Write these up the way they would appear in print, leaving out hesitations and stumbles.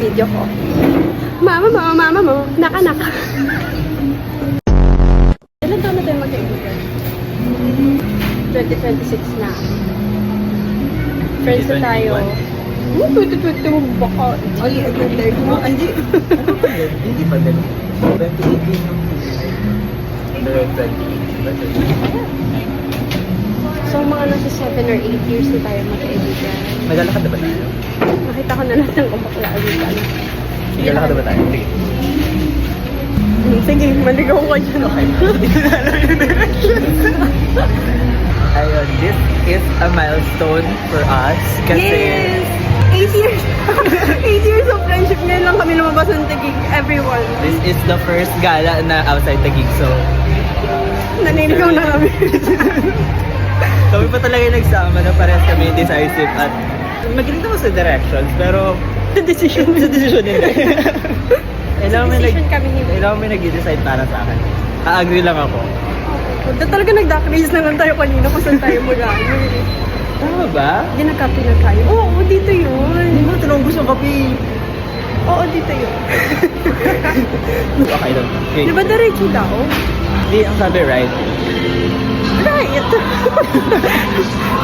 video ko. Mama mo, naka. Ilan taon na tayo magkaibigan? 2026 na. Friends na tayo. 2021 baka. Ay, third mo. Hindi. Hindi pa din. 2018 pero 2018. So, mga nasa 7 or 8 years na tayo magkaibigan. Naglalakad na ba tayo? Nakita ko na lahat ng kabaklaan. Naglalakad na ba tayo? Sige. Sige, maligaw ka dyan. Okay. Ayun, this is a milestone for us. Kasi... Yes! 8 years! 8 years of friendship. Ngayon lang kami lumabas ng Taguig. Everyone. this is the first gala na outside Taguig, so... Naniligaw na kami. Kami pa talaga yung nagsama na parehas kami decisive at magaling naman sa directions, pero The decision. sa decision nila. Decision kami hindi. Kailangan may nag-decide para sa akin. A-agree lang ako. Talaga nag-duck-race na lang tayo kanina kung saan tayo mula. Tama ba? Hindi nagkape na tayo. Oo, dito yun. Hindi mo tinong gusto ng kape. Oo, dito yun. Okay lang. Okay. Di ba diretso daw? Hindi, ang sabi right. Right.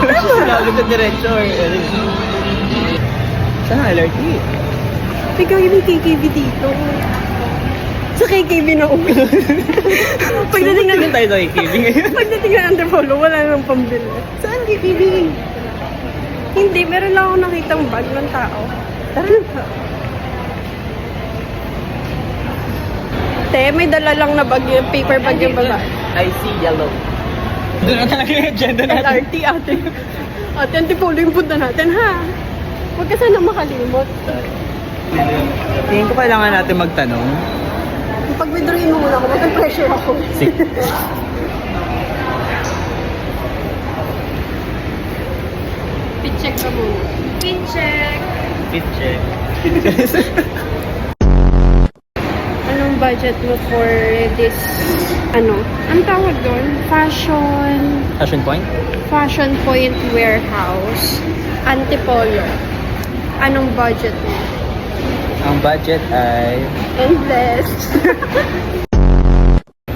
Tama. Sinabi ko diretso or saan ang LRT? Ikaw yung may KKB dito. Sa KKB na uwi. Pagdating na tayo sa KKB ngayon. Pagdating na Antipolo, wala nang pambili. Saan KKB? Hindi, meron lang ako nakitang bag ng tao. Tara na. Te, may dala lang na bag yung paper bag yung baba. I see yellow. Doon na talaga yung agenda natin. LRT ate. Ate, Antipolo yung punta natin ha. Huwag ka sana makalimot. Tingin ko kailangan natin magtanong. Pag withdrawin mo muna ako, mag-pressure ako. Sige. Pin-check ka muna. Pin-check. Pitche. Anong budget mo for this, ang tawag doon? Fashion point? Fashion Point Warehouse. Antipolo. Anong budget mo? Ang budget ay... Endless.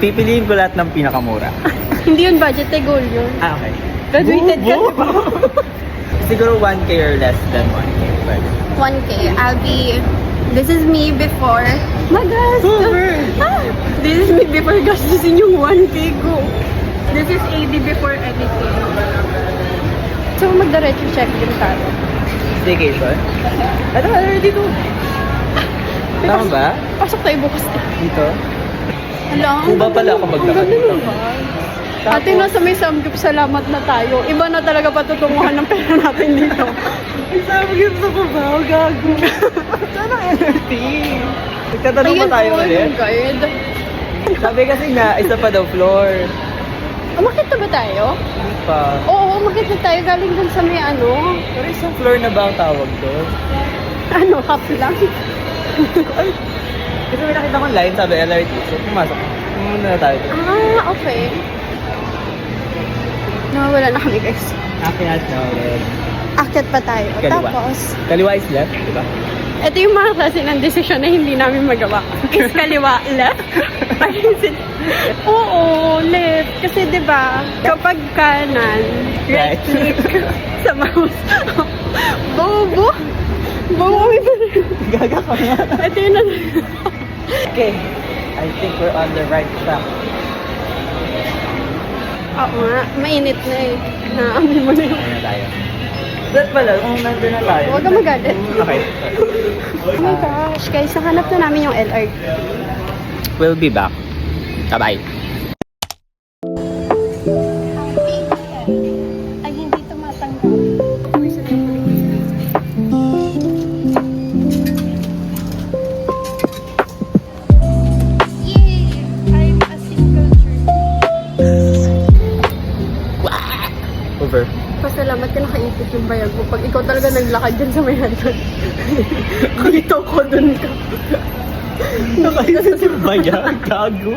Pipiliin ko lahat ng pinakamura. Hindi yun budget, eh, goal yun. Ah, okay. Graduated ka, Bobo! diba? Siguro 1K or less than 1K. Pwede. 1K. This is me before. Magas! Super! This is me before gastusin yung 1K ko. This is AD before anything. So, magdiretso check din tayo. Staycation? Ano, dito. Tama ba? Pasok tayo bukas. Dito? Hala, Kuba pala ako maglakad dito. Ate, nasa may samgyup, salamat na tayo. Iba na talaga patutunguhan ng pera natin dito. Samgyup sa Cubao, gago. Saan ang LRT? Nagtatanong pa tayo ulit? Ayun, guide. Sabi kasi nga, isa pa daw floor. Umakit na ba tayo? Hindi pa. Oo, umakit na tayo. Galing dun sa may Pero isang floor na ba ang tawag doon? half lang. Ay, kasi may nakita kong line, sabi LRT. So, pumasok. Pumunta na tayo. Okay. Nawawala na kami, guys. Akyat na ulit. Akyat pa tayo. Kaliwa. Tapos, Kaliwa is left, di ba? ito yung mga klase ng desisyon na hindi namin magawa. Is kaliwa, left? Oo, left. Kasi di ba kapag kanan, right Right. click sa mouse. Bobo! Bobo! Gaga ka nga. Ito yun na. Okay, I think we're on the right track. Oo nga, mainit na eh. Naamin mo na yun. Ayun na tayo. That pala, kung nandun na tayo. Huwag ka magalit. Okay. Oh my gosh, guys, nahanap na namin yung LRT. We'll be back. Bye-bye. Ay, hindi tumatanggap. Yay! I'm a single Over. Pasalamat ka nakaipit yung bayag mo. Pag ikaw talaga naglakad dyan sa may hagdan. Kito ko dun ka. Nakaisip yung bayag, gago.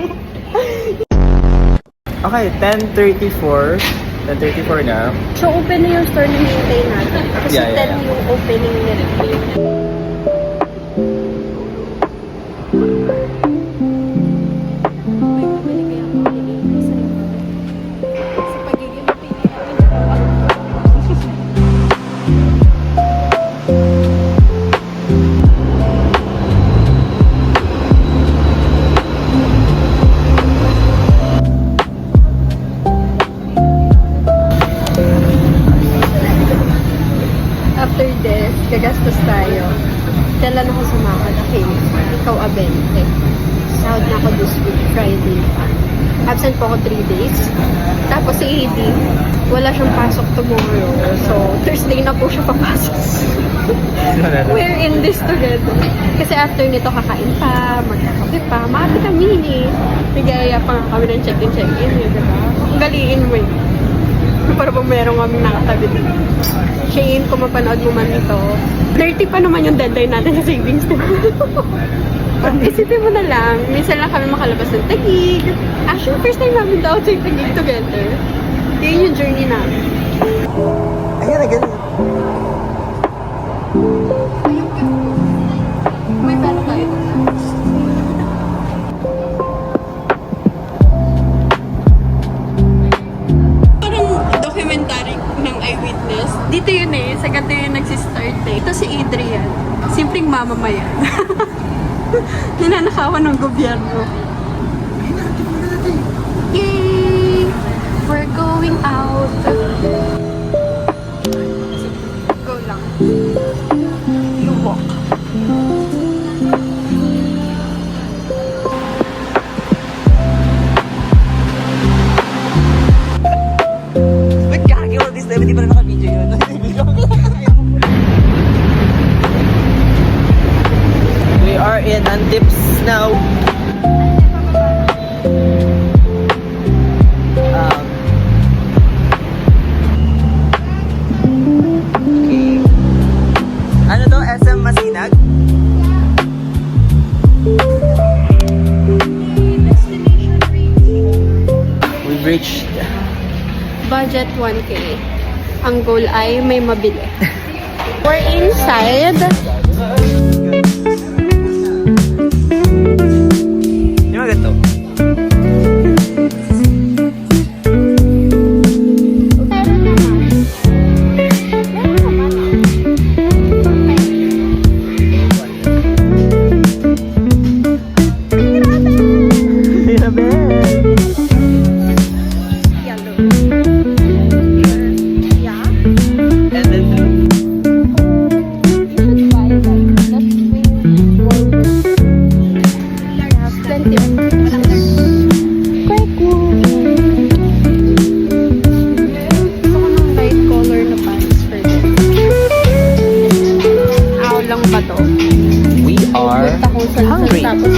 Okay, 10:34. 10:34 na. So, open na yung store na hinihintay natin. Kasi Yeah, yeah, 10 yung opening nila. gagastos tayo. Kailan ako sumakad? Okay, ikaw abente. Sahod na ako this week, Friday pa. Absent po ako 3 days. Tapos si AD, wala siyang pasok tomorrow. So, Thursday na po siya papasok. We're in this together. Kasi after nito, kakain pa, magkakape pa, maabi kami ni. Nagaya pa nga kami ng check-in, diba? Ang galiin mo eh. Para bang meron kami nakatabi dito. Shane, kung mapanood mo man ito, 30 pa naman yung deadline natin sa savings. Isipin mo na lang, minsan lang kami makalabas ng Taguig. Actually, first time namin daw outside Taguig together. Yun yung journey namin. Ayan, agad. May pera tayo. Parang documentary ng eyewitness. Dito yun eh, sa ganito yun nagsistart eh. Ito si Adrian, simpleng mamamayan. Ninanakawan ng gobyerno. Yay! We're going out. Go lang. You walk. Ba't kakagiwag this time? Hindi pa rin naka-video yun. We are in Antips now. Okay. Ano to? SM Masinag? We've reached. Budget 1K. Ang goal ay may mabili. We're inside. Di ba ganito? We are hungry. Tapos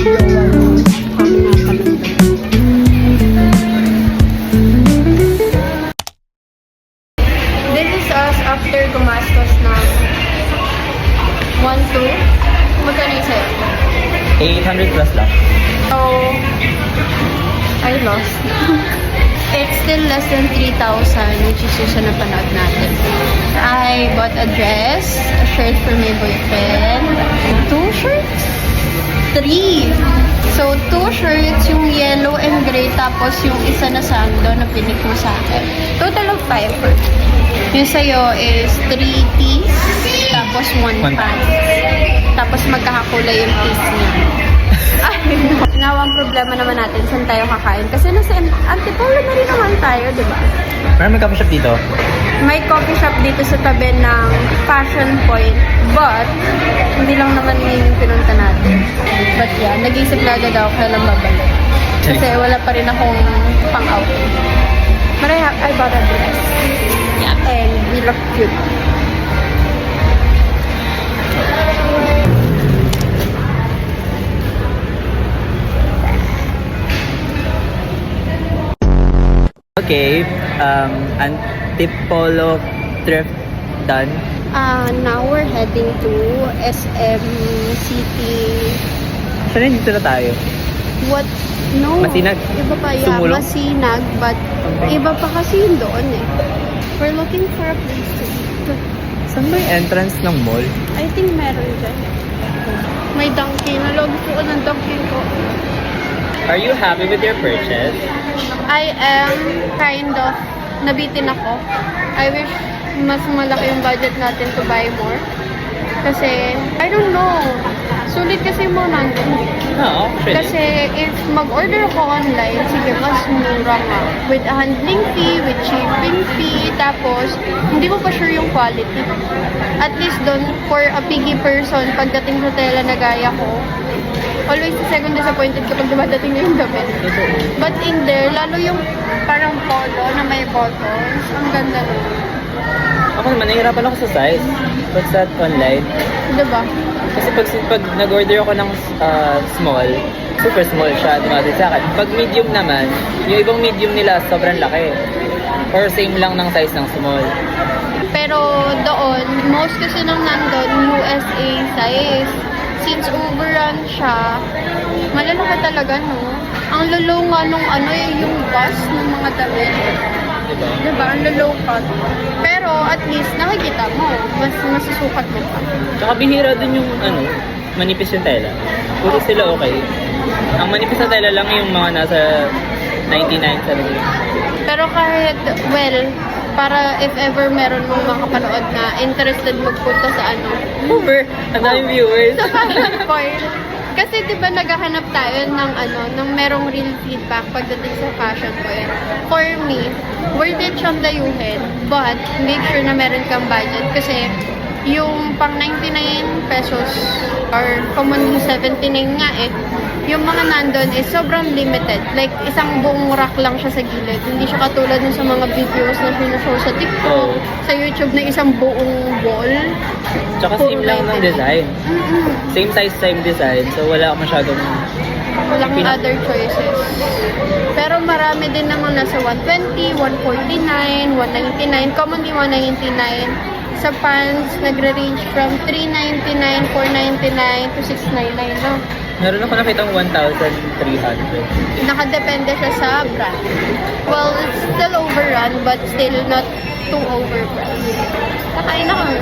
this is us after gumastos ng 1, 2. Magkano yung sa'yo? 800 plus lang. So, I lost. It's still less than 3,000, which is yung sa napanood natin. I bought a dress, a shirt for my boyfriend, 2 shirts? 3. So, 2 shirts, yung yellow and gray, tapos yung isa na sando na pinik mo sa akin. Total of 5. Yung sa'yo is 3 piece, tapos 1 pants. Tapos magkakakulay yung piece niya. Ay, no. Now, ang problema naman natin, saan tayo kakain? Kasi nasa Antipolo na rin naman tayo, di ba? Meron may coffee shop dito. May coffee shop dito sa tabi ng Passion Point. But, hindi lang naman yung pinunta natin. But yeah, nag-iisip na agad ako kailan babalik. Kasi wala pa rin akong pang-outing. But I bought a dress. Yeah. And we look cute. Okay, Antipolo thrift done. Now we're heading to SM City. Saan dito na tayo? What? No. Masinag? Iba pa, yeah. Sumulong? Masinag, but Okay. iba pa kasi yun doon eh. We're looking for a place to eat. Saan ba yung entrance ng mall? I think meron dyan. May Dunkin'. Nalog ko ng Dunkin' ko. Are you happy with your purchase? I am kind of nabitin ako. I wish mas malaki yung budget natin to buy more. Kasi, I don't know. Sulit kasi yung mga nandun. Oo, actually. Kasi if mag-order ako online, sige, mas mura nga. With a handling fee, with shipping fee, tapos hindi mo pa sure yung quality. At least doon, for a picky person, pagdating sa tela na gaya ko, always second disappointed kapag dumadating na yung damit. Totoo. But in there, lalo yung parang polo na may buttons, ang ganda nun. Ako naman, nahihirapan ako sa size. Pag sa online. Diba? Kasi pag nag-order ako ng small, super small siya, dumadating sa akin. Pag medium naman, yung ibang medium nila sobrang laki. Or same lang ng size ng small. Pero doon, most kasi nang nandun, USA size. Since overrun siya, malalaki talaga, no? Ang lolo nga nung yung bus ng mga damit. Diba? Diba? Ang lolo cut. Pero at least, nakikita mo. Mas masusukat mo pa. Tsaka bihira din yung manipis yung tela. Puro sila okay. Ang manipis na tela lang yung mga nasa 99 sa rin. Pero kahit, well, para if ever meron mong mga kapanood na interested magpunta sa Uber! Ang daming viewers! sa Fashion Point. Kasi 'di ba naghahanap tayo ng merong real feedback pagdating sa Fashion Point. For me, worth it siyang dayuhin, but make sure na meron kang budget kasi yung pang 99 pesos or commonly 79 nga yung mga nandun is sobrang limited. Like, isang buong rack lang siya sa gilid. Hindi siya katulad ng sa mga videos na sinashow sa TikTok, Oh. sa YouTube na isang buong wall. Tsaka same lang ng design. Same size, same design. So wala masyadong... Walang other choices. Pero marami din naman nasa 120, 149, 199, commonly 199. Sa pants, nagre-range from 399, 499 to 699, no? Meron ako nakitang 1,300. Nakadepende siya sa brand. Well, it's still overrun, but still not too overpriced. Kakain na kami.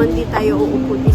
Hindi tayo uupo dito.